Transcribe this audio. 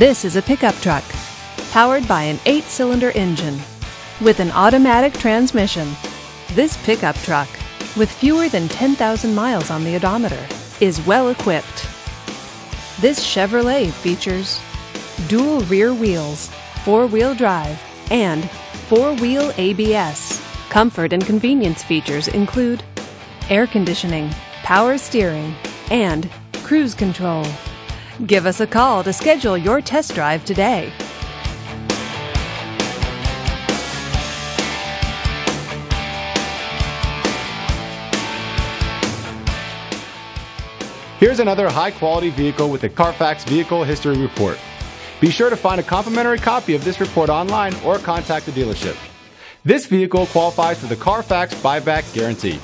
This is a pickup truck powered by an 8-cylinder engine with an automatic transmission. This pickup truck, with fewer than 10,000 miles on the odometer, is well equipped. This Chevrolet features dual rear wheels, 4-wheel drive, and 4-wheel ABS. Comfort and convenience features include air conditioning, power steering, and cruise control. Give us a call to schedule your test drive today. Here's another high-quality vehicle with a Carfax Vehicle History Report. Be sure to find a complimentary copy of this report online or contact the dealership. This vehicle qualifies for the Carfax Buyback Guarantee.